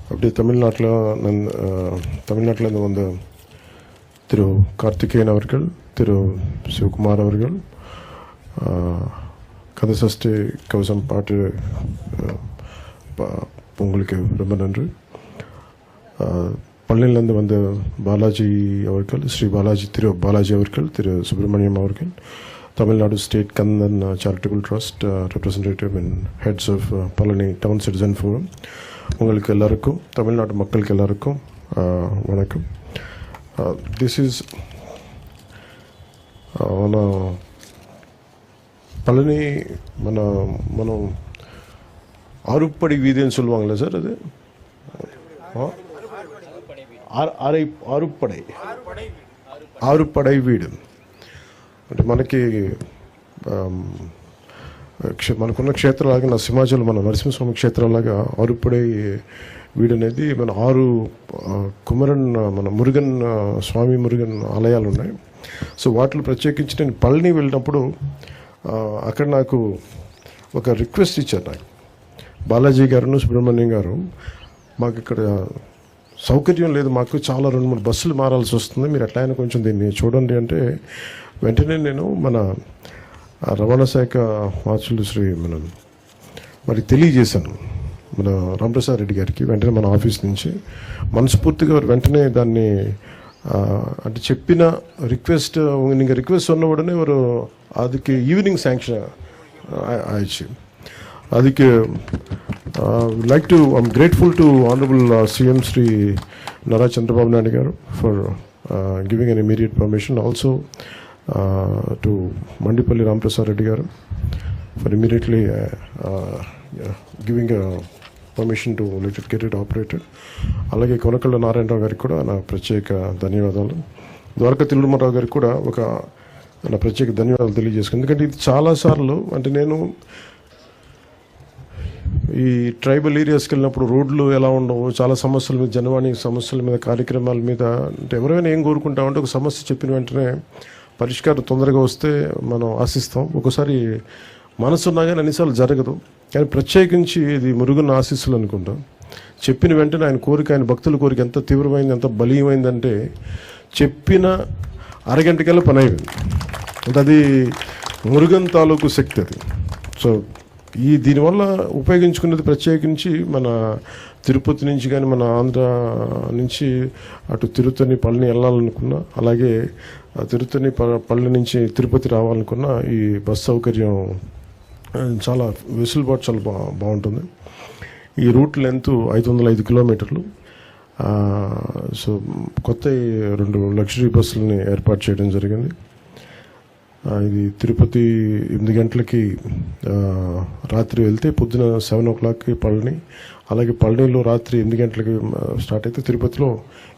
அப்படி தமிழ்நாட்டிலேருந்து வந்த திரு கார்த்திகேயன் அவர்கள், திரு சிவகுமார் அவர்கள், கந்தசஷ்டி கவசம் பாட்டு உங்களுக்கு ரொம்ப நன்றி. பழனியிலேருந்து வந்த பாலாஜி அவர்கள், ஸ்ரீ பாலாஜி, திரு பாலாஜி அவர்கள், திரு சுப்பிரமணியம் அவர்கள், Tamil Nadu state Kandhan charitable trust representative and heads of Palani town citizen forum, உங்களுக்கு எல்லாருக்கும், தமிழ்நாடு மக்களுக்கு எல்லாருக்கும் வணக்கம். దిస్ ఈజ్ మన పళని మనం ఆరుపడి వీధి అని சொல்லுவாங்களே సార్, అది ఆరుపడై వీడు అంటే మనకున్న క్షేత్రాలాగా సింహాచలం మన నరసింహస్వామి క్షేత్రాలాగా ఆరుపడై వీడు అనేది మన 6 కుమరన్ మన మురుగన్ స్వామి మురుగన్ ఆలయాలు ఉన్నాయి. సో వాటిలో ప్రత్యేకించి నేను పళని వెళ్ళినప్పుడు అక్కడ నాకు ఒక రిక్వెస్ట్ ఇచ్చారు. నాకు బాలాజీ గారు, సుబ్రహ్మణ్యం గారు, మాకు ఇక్కడ సౌకర్యం లేదు, మాకు చాలా 2-3 బస్సులు మారాల్సి వస్తుంది, మీరు ఎట్లయినా కొంచెం దీన్ని చూడండి అంటే వెంటనే నేను మన రవాణా శాఖ మార్చులు శ్రీ మరి తెలియజేశాను మన రామప్రసాద్ రెడ్డి గారికి. వెంటనే మన ఆఫీస్ నుంచి మనస్ఫూర్తిగా వెంటనే దాన్ని అంటే చెప్పిన రిక్వెస్ట్ நீங்கள் ரிக்வெஸ்ட் சொன்ன உடனே ஒரு அதுக்கு ஈவினிங் சாங்ஷன் ஆயிடுச்சு. அதுக்கு like to I'm grateful to honourable CM Shri Nara Chandrababu Naidu garu for giving an immediate permission, also to Mandipalli Ramaprasad Reddy garu for immediately giving permission to let it get it operated. అలాగే కొనకళ్ళ నారాయణరావు గారికి కూడా నా ప్రత్యేక ధన్యవాదాలు. ద్వారకా తిరుమలరావు గారికి కూడా నా ప్రత్యేక ధన్యవాదాలు తెలియజేసుకున్నాను. ఎందుకంటే ఇది చాలాసార్లు అంటే నేను ఈ ట్రైబల్ ఏరియాస్కి వెళ్ళినప్పుడు రోడ్లు ఎలా ఉండవు, చాలా సమస్యల మీద, జనవాణి సమస్యల మీద, కార్యక్రమాల మీద, అంటే ఎవరైనా ఏం కోరుకుంటామంటే ఒక సమస్య చెప్పిన వెంటనే పరిష్కారం తొందరగా వస్తే మనం ఆశిస్తాం. ఒకసారి మనసున్నా కానీ అన్నిసార్లు జరగదు. కానీ ప్రత్యేకించి ఇది మురుగన్ ఆశీస్సులు అనుకుంటాం. చెప్పిన వెంటనే ఆయన కోరిక, ఆయన భక్తుల కోరిక ఎంత తీవ్రమైంది, ఎంత బలీయమైందంటే చెప్పిన అరగంటకల్లా పని అయిపోయింది. అంటే అది మురుగన్ తాలూకు శక్తి అది. సో దీనివల్ల ఉపయోగించుకునేది ప్రత్యేకించి మన తిరుపతి నుంచి కానీ మన ఆంధ్ర నుంచి అటు తిరుత్తని పళని వెళ్ళాలనుకున్నా, అలాగే తిరుత్తని పళని నుంచి తిరుపతి రావాలనుకున్నా ఈ బస్ సౌకర్యం చాలా వెసులుబాటు చాలా బాగుంటుంది. ఈ రూట్ లెంత్ 505 కిలోమీటర్లు. సో కొత్త 2 లగ్జరీ బస్సులని ఏర్పాటు చేయడం జరిగింది. ఇది తిరుపతి 8 గంటలకి రాత్రి వెళ్తే పొద్దున 7 o'clockకి పళని, అలాగే పళనిలో రాత్రి 8 గంటలకి స్టార్ట్ అయితే తిరుపతిలో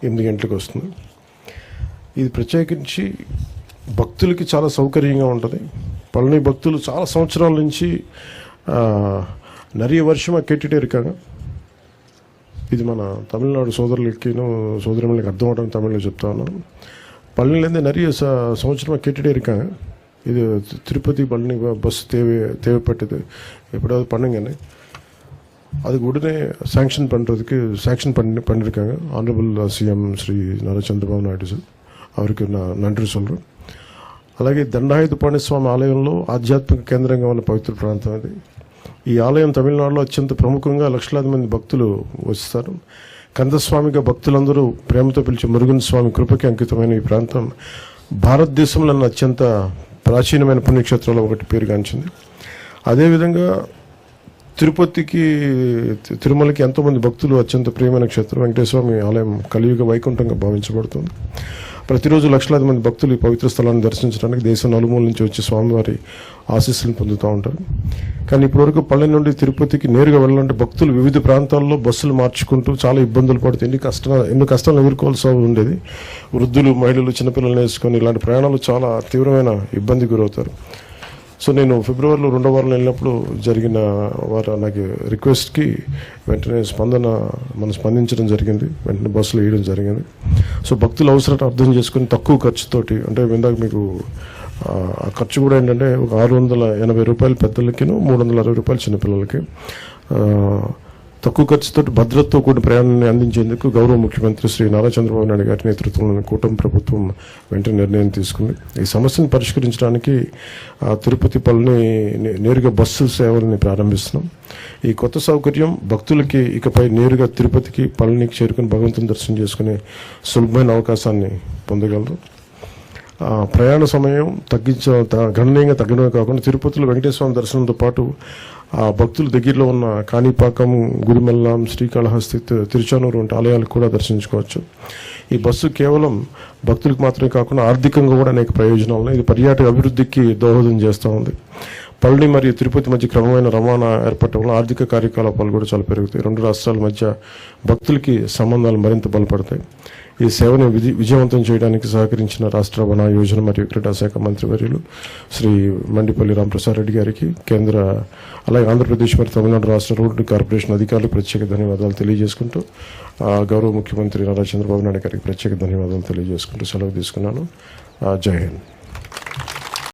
8 గంటలకు వస్తుంది. ఇది ప్రత్యేకించి భక్తులకి చాలా సౌకర్యంగా ఉంటుంది. పళని భక్తులు చాలా సంవత్సరాల నుంచి நிறைய வருஷமாக கேட்டுகிட்டே இருக்காங்க. ఇది మన తమిళనాడు సోదరులకి అర్థం అవడానికి తమిళ్లో చెప్తా ఉన్నాను. పళనిலேருந்து நிறைய సంవత్సరமாக கேட்டுகிட்டே இருக்காங்க. இது திருப்பதி பழனி பஸ் தேவைப்பட்டது, எப்படியாவது பண்ணுங்கன்னு. அதுக்கு உடனே சாங்ஷன் பண்ணியிருக்காங்க honourable CM Shri Nara Chandrababu Naidu sir, அவருக்கு நான் நன்றி சொல்கிறேன். అలాగే దండాయుధపాణి స్వామి ఆలయంలో ఆధ్యాత్మిక కేంద్రంగా ఉన్న పవిత్ర ప్రాంతం అది. ఈ ఆలయం తమిళనాడులో అత్యంత ప్రముఖంగా లక్షలాది మంది భక్తులు వస్తారు. కందస్వామిగా భక్తులందరూ ప్రేమతో పిలిచే మురుగన్ స్వామి కృపకి అంకితమైన ఈ ప్రాంతం భారతదేశంలో అత్యంత ప్రాచీనమైన పుణ్యక్షేత్రంలో ఒకటి పేరుగాంచింది. అదేవిధంగా తిరుమలకి ఎంతోమంది భక్తులు అత్యంత ప్రియమైన క్షేత్రం వెంకటేశ్వర ఆలయం కలియుగ వైకుంఠంగా భావించబడుతుంది. ప్రతిరోజు లక్షలాది మంది భక్తులు ఈ పవిత్ర స్థలాన్ని దర్శించడానికి దేశం నలుమూల నుంచి వచ్చి స్వామివారి ఆశీస్సులను పొందుతూ ఉంటారు. కానీ ఇప్పటివరకు పళని నుండి తిరుపతికి నేరుగా వెళ్ళాలంటే భక్తులు వివిధ ప్రాంతాల్లో బస్సులు మార్చుకుంటూ చాలా ఇబ్బందులు పడుతూ ఎన్నో కష్టాలు ఎదుర్కోవాల్సి ఉండేది. వృద్ధులు, మహిళలు, చిన్నపిల్లలు వేసుకొని ఇలాంటి ప్రయాణాలు చాలా తీవ్రమైన ఇబ్బంది గురవుతారు. సో నేను ఫిబ్రవరిలో 2వ వారంలో వెళ్ళినప్పుడు జరిగిన నాకు రిక్వెస్ట్కి వెంటనే స్పందించడం జరిగింది. వెంటనే బస్సులు వేయడం జరిగింది. సో భక్తుల అవసరాన్ని అర్థం చేసుకుని తక్కువ ఖర్చుతోటి, అంటే ఇందాక మీకు ఆ ఖర్చు కూడా ఏంటంటే ఒక 680 రూపాయలు పెద్దలకి, 360 రూపాయలు చిన్నపిల్లలకి. తక్కువ ఖర్చుతో భద్రతతో కూడిన ప్రయాణాన్ని అందించేందుకు గౌరవ ముఖ్యమంత్రి శ్రీ నారా చంద్రబాబు నాయుడు గారి నేతృత్వంలోని కూటమి ప్రభుత్వం వెంటనే నిర్ణయం తీసుకుంది. ఈ సమస్యను పరిష్కరించడానికి తిరుపతి పళని నేరుగా బస్సు సేవల్ని ప్రారంభిస్తున్నాం. ఈ కొత్త సౌకర్యం భక్తులకి ఇకపై నేరుగా తిరుపతికి పళనికి చేరుకుని భగవంతుని దర్శనం చేసుకునే సులభమైన అవకాశాన్ని పొందగలరు. ప్రయాణ సమయం గణనీయంగా తగ్గడమే కాకుండా తిరుపతిలో వెంకటేశ్వర దర్శనంతో పాటు భక్తుల దగ్గరలో ఉన్న కాణిపాకం, గుడిమల్లం, శ్రీకాళహస్తి, తిరుచానూరు వంటి ఆలయాలకు కూడా దర్శించుకోవచ్చు. ఈ బస్సు కేవలం భక్తులకు మాత్రమే కాకుండా ఆర్థికంగా కూడా అనేక ప్రయోజనాలు, ఇది పర్యాటక అభివృద్ధికి దోహదం చేస్తూ ఉంది. పళని మరియు తిరుపతి మధ్య క్రమమైన రవాణా ఏర్పడటం వల్ల ఆర్థిక కార్యకలాపాలు కూడా చాలా పెరుగుతాయి. రెండు రాష్ట్రాల మధ్య భక్తులకి సంబంధాలు మరింత బలపడతాయి. ఈ సేవను విజయవంతం చేయడానికి సహకరించిన రాష్ట్ర వన యోజన మరియు క్రీడా శాఖ మంత్రివర్యులు శ్రీ మండిపల్లి రామప్రసాద్ రెడ్డి గారికి, కేంద్ర అలాగే ఆంధ్రప్రదేశ్ మరియు తమిళనాడు రాష్ట్ర రోడ్డు కార్పొరేషన్ అధికారులకు ప్రత్యేక ధన్యవాదాలు తెలియజేసుకుంటూ గౌరవ ముఖ్యమంత్రి నారా చంద్రబాబు నాయుడు గారికి ప్రత్యేక ధన్యవాదాలు తెలియజేసుకుంటూ సెలవు తీసుకున్నాను. జై హింద్.